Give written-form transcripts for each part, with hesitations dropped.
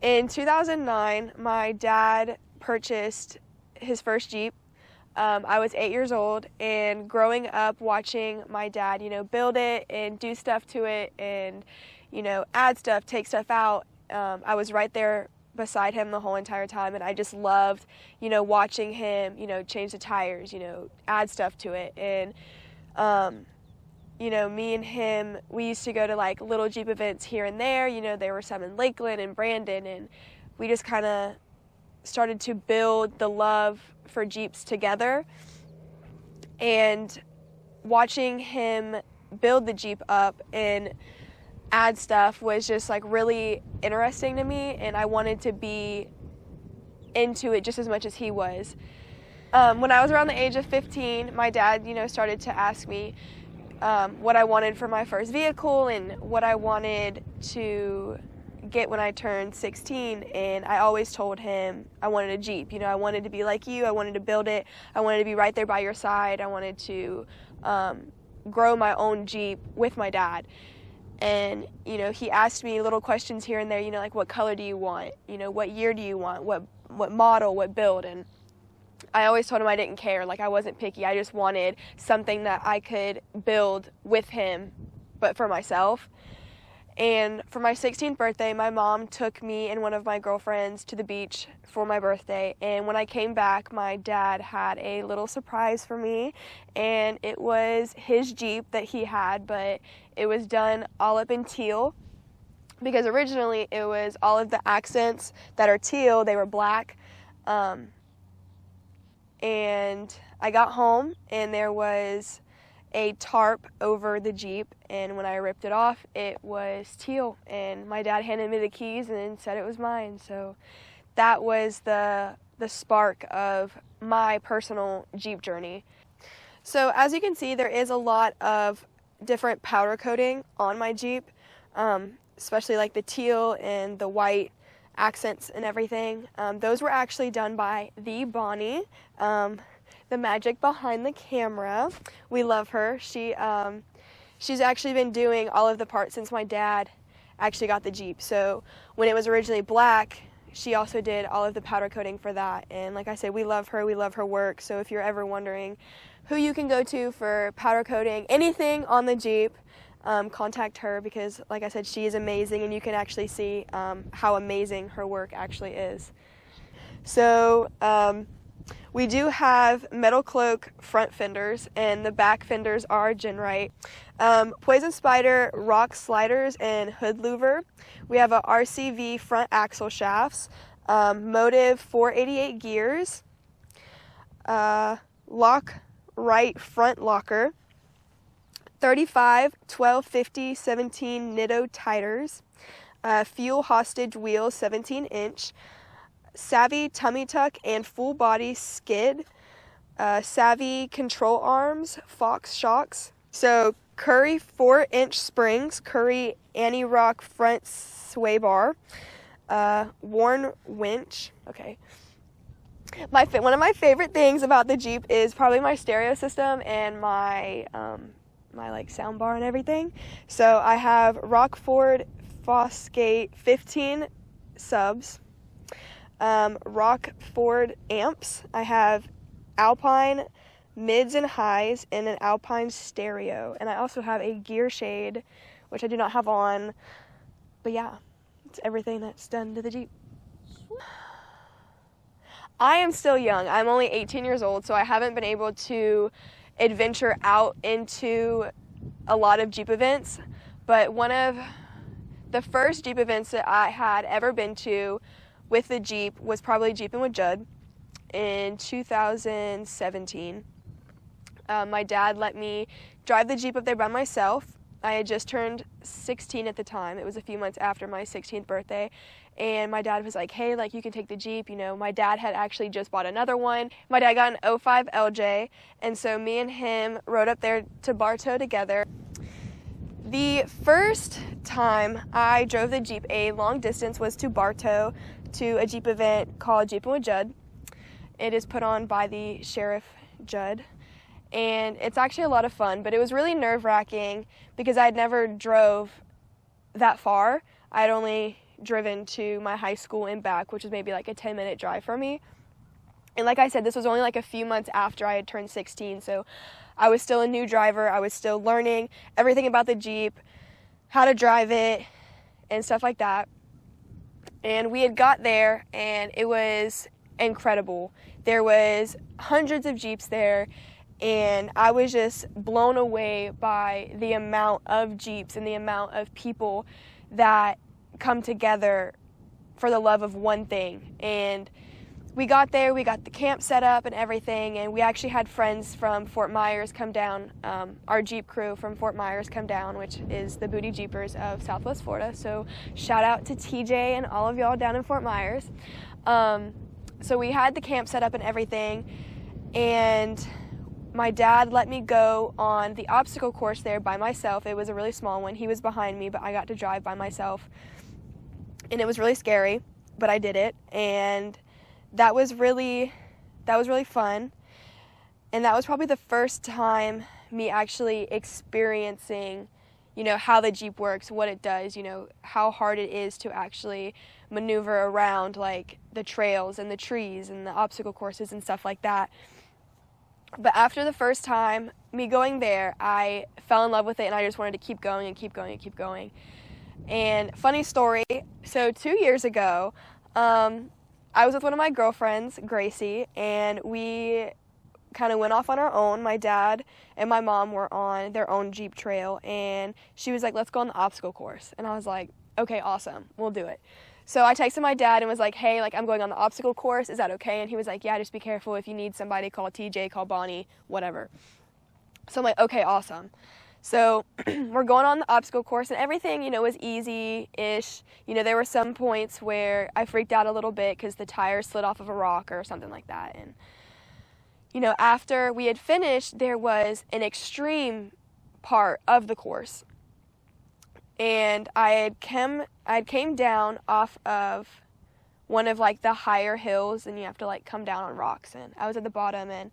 In 2009, my dad purchased his first Jeep. I was 8 years old, and growing up watching my dad, build it and do stuff to it and, add stuff, take stuff out, I was right there beside him the whole entire time, and I just loved, watching him, change the tires, add stuff to it. And, me and him, we used to go to like little Jeep events here and there. There were some in Lakeland and Brandon, and we just kind of started to build the love for Jeeps together. And watching him build the Jeep up and add stuff was just like really interesting to me, and I wanted to be into it just as much as he was. When I was around the age of 15, my dad, started to ask me what I wanted for my first vehicle and what I wanted to get when I turned 16, and I always told him I wanted a Jeep. I wanted to be like you. I wanted to build it. I wanted to be right there by your side. I wanted to grow my own Jeep with my dad. And, he asked me little questions here and there, like what color do you want? What year do you want? What model, what build? And I always told him I didn't care. Like, I wasn't picky. I just wanted something that I could build with him, but for myself. And for my 16th birthday, my mom took me and one of my girlfriends to the beach for my birthday. And when I came back, my dad had a little surprise for me. And it was his Jeep that he had, but it was done all up in teal. Because originally it was all of the accents that are teal, they were black. And I got home and there was a tarp over the Jeep, and when I ripped it off, it was teal, and my dad handed me the keys and said it was mine. So that was the spark of my personal Jeep journey. So as you can see, there is a lot of different powder coating on my Jeep, especially like the teal and the white accents and everything. Those were actually done by the Bonnie, the magic behind the camera. We love her. She's actually been doing all of the parts since my dad actually got the Jeep. So when it was originally black, she also did all of the powder coating for that. And like I said, we love her. We love her work. So if you're ever wondering who you can go to for powder coating anything on the Jeep, contact her, because like I said, she is amazing, and you can actually see how amazing her work actually is. So we do have metal cloak front fenders, and the back fenders are Genrite. Poison Spider rock sliders and hood louver. We have a RCV front axle shafts, Motive 488 gears, lock right front locker, 35 1250 17 Nitto titers, fuel hostage wheels 17-inch, Savvy tummy tuck and full body skid, Savvy control arms, Fox shocks. So Curry 4-inch springs, Curry anti-rock front sway bar, Warn winch. Okay. One of my favorite things about the Jeep is probably my stereo system and my like sound bar and everything. So I have Rockford Fosgate 15 subs, Rockford amps. I have Alpine mids and highs and an Alpine stereo. And I also have a gear shade, which I do not have on. But yeah, it's everything that's done to the Jeep. I am still young. I'm only 18 years old, so I haven't been able to adventure out into a lot of Jeep events. But one of the first Jeep events that I had ever been to with the Jeep was probably Jeeping with Judd in 2017. My dad let me drive the Jeep up there by myself. I had just turned 16 at the time. It was a few months after my 16th birthday. And my dad was like, hey, like, you can take the Jeep. My dad had actually just bought another one. My dad got an 05 LJ. And so me and him rode up there to Bartow together. The first time I drove the Jeep a long distance was to Bartow to a Jeep event called Jeeping with Judd. It is put on by the Sheriff Judd. And it's actually a lot of fun, but it was really nerve-wracking because I'd never drove that far. I'd only driven to my high school and back, which was maybe like a 10-minute drive for me. And like I said, this was only like a few months after I had turned 16, so I was still a new driver. I was still learning everything about the Jeep, how to drive it, and stuff like that. And we had got there, and it was incredible. There was hundreds of Jeeps there, and I was just blown away by the amount of Jeeps and the amount of people that come together for the love of one thing. And we got there, we got the camp set up and everything, and we actually had friends from Fort Myers come down, our Jeep crew from Fort Myers come down, which is the Booty Jeepers of Southwest Florida. So shout out to TJ and all of y'all down in Fort Myers. So we had the camp set up and everything, and my dad let me go on the obstacle course there by myself. It was a really small one. He was behind me, but I got to drive by myself, and it was really scary, but I did it, and that was really fun. And that was probably the first time me actually experiencing, you know, how the Jeep works, what it does, you know, how hard it is to actually maneuver around like the trails and the trees and the obstacle courses and stuff like that. But after the first time, me going there, I fell in love with it, and I just wanted to keep going and keep going and keep going. And funny story, so 2 years ago, I was with one of my girlfriends, Gracie, and we kind of went off on our own. My dad and my mom were on their own Jeep trail, and she was like, let's go on the obstacle course. And I was like, okay, awesome, we'll do it. So I texted my dad and was like, hey, like, I'm going on the obstacle course, is that okay? And he was like, yeah, just be careful. If you need somebody, call TJ, call Bonnie, whatever. So I'm like, okay, awesome. So we're going on the obstacle course, and everything, you know, was easy-ish. You know, there were some points where I freaked out a little bit because the tire slid off of a rock or something like that. And, you know, after we had finished, there was an extreme part of the course. And I came down off of one of, like, the higher hills, and you have to, like, come down on rocks. And I was at the bottom, and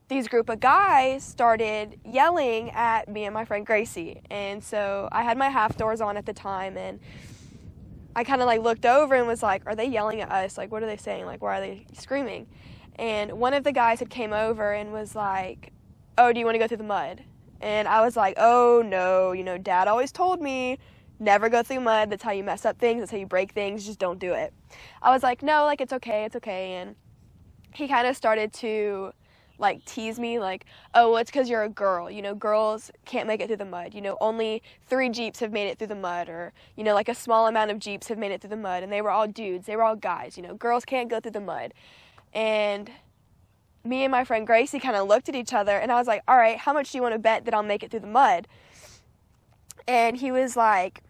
these group of guys started yelling at me and my friend Gracie. And so I had my half doors on at the time, and I kind of like looked over and was like, are they yelling at us? Like, what are they saying? Like, why are they screaming? And one of the guys had came over and was like, oh, do you want to go through the mud? And I was like, oh no, you know, Dad always told me never go through mud. That's how you mess up things. That's how you break things. Just don't do it. I was like, no, like, it's okay. It's okay. And he kind of started to like tease me, like, oh, well, it's because you're a girl, you know, girls can't make it through the mud, you know, only 3 Jeeps have made it through the mud, or, you know, like a small amount of Jeeps have made it through the mud, and they were all dudes, they were all guys, you know, girls can't go through the mud. And me and my friend Gracie kind of looked at each other, and I was like, all right, how much do you want to bet that I'll make it through the mud? And he was like,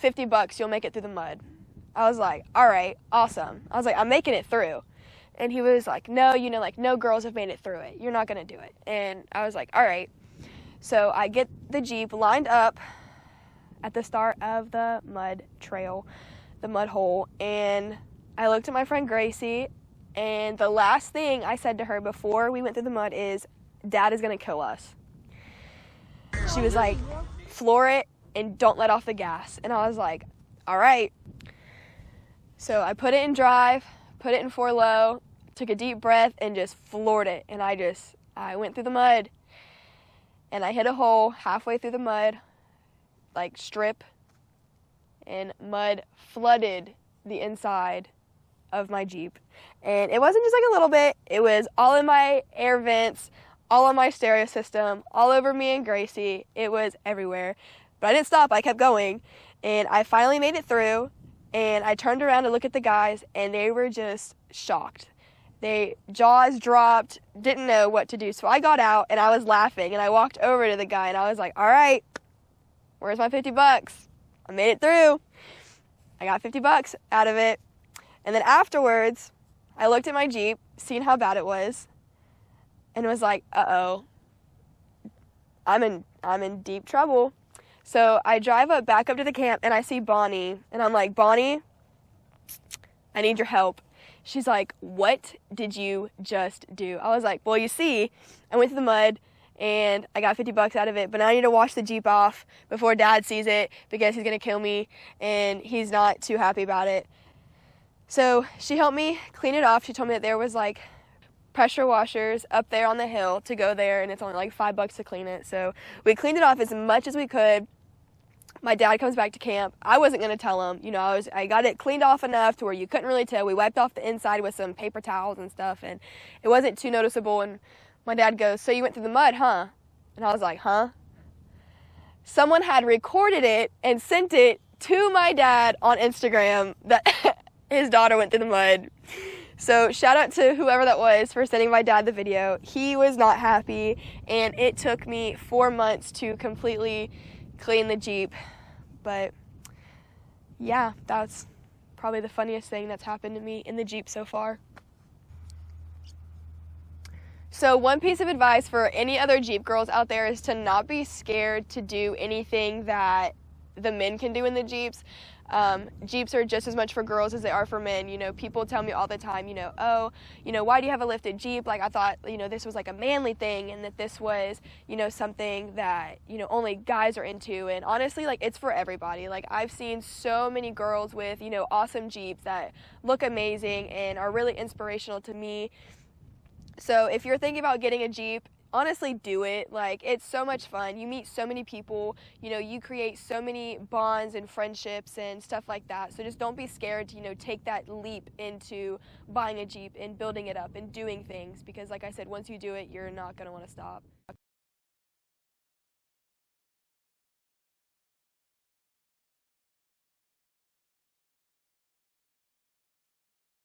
$50, you'll make it through the mud. I was like, all right, awesome. I was like, I'm making it through. And he was like, no, you know, like, no girls have made it through it. You're not going to do it. And I was like, all right. So I get the Jeep lined up at the start of the mud trail, the mud hole, and I looked at my friend Gracie, and the last thing I said to her before we went through the mud is, Dad is going to kill us. She was like, floor it and don't let off the gas. And I was like, all right. So I put it in drive, put it in 4 low, took a deep breath, and just floored it. And I went through the mud, and I hit a hole halfway through the mud, like strip, and mud flooded the inside of my Jeep. And it wasn't just like a little bit, it was all in my air vents, all in my stereo system, all over me and Gracie. It was everywhere. But I didn't stop, I kept going, and I finally made it through, and I turned around to look at the guys, and they were just shocked. They jaws dropped, didn't know what to do. So I got out, and I was laughing, and I walked over to the guy, and I was like, all right, where's my $50? I made it through. I got $50 out of it. And then afterwards, I looked at my Jeep, seen how bad it was, and was like, uh-oh, I'm in deep trouble. So I drive back up to the camp, and I see Bonnie, and I'm like, Bonnie, I need your help. She's like, what did you just do? I was like, well, you see, I went through the mud, and I got 50 bucks out of it, but now I need to wash the Jeep off before Dad sees it because he's gonna kill me and he's not too happy about it. So she helped me clean it off. She told me that there was like pressure washers up there on the hill to go there, and it's only like $5 to clean it. So we cleaned it off as much as we could. My dad comes back to camp. I wasn't gonna tell him, you know, I got it cleaned off enough to where you couldn't really tell. We wiped off the inside with some paper towels and stuff, and it wasn't too noticeable. And my dad goes, "So you went through the mud, huh?" And I was like, "Huh?" Someone had recorded it and sent it to my dad on Instagram that his daughter went through the mud. So shout out to whoever that was for sending my dad the video. He was not happy, and it took me 4 months to completely clean the Jeep. But yeah, that's probably the funniest thing that's happened to me in the Jeep so far. So one piece of advice for any other Jeep girls out there is to not be scared to do anything that the men can do in the Jeeps. Jeeps are just as much for girls as they are for men. You know, people tell me all the time, you know, "Oh, you know, why do you have a lifted Jeep? Like, I thought, you know, this was like a manly thing and that this was, you know, something that, you know, only guys are into." And honestly, like, it's for everybody. Like, I've seen so many girls with, you know, awesome Jeeps that look amazing and are really inspirational to me. So if you're thinking about getting a Jeep, honestly do it. Like, it's so much fun. You meet so many people, you know, you create so many bonds and friendships and stuff like that. So just don't be scared to, you know, take that leap into buying a Jeep and building it up and doing things, because like I said, once you do it, you're not going to want to stop.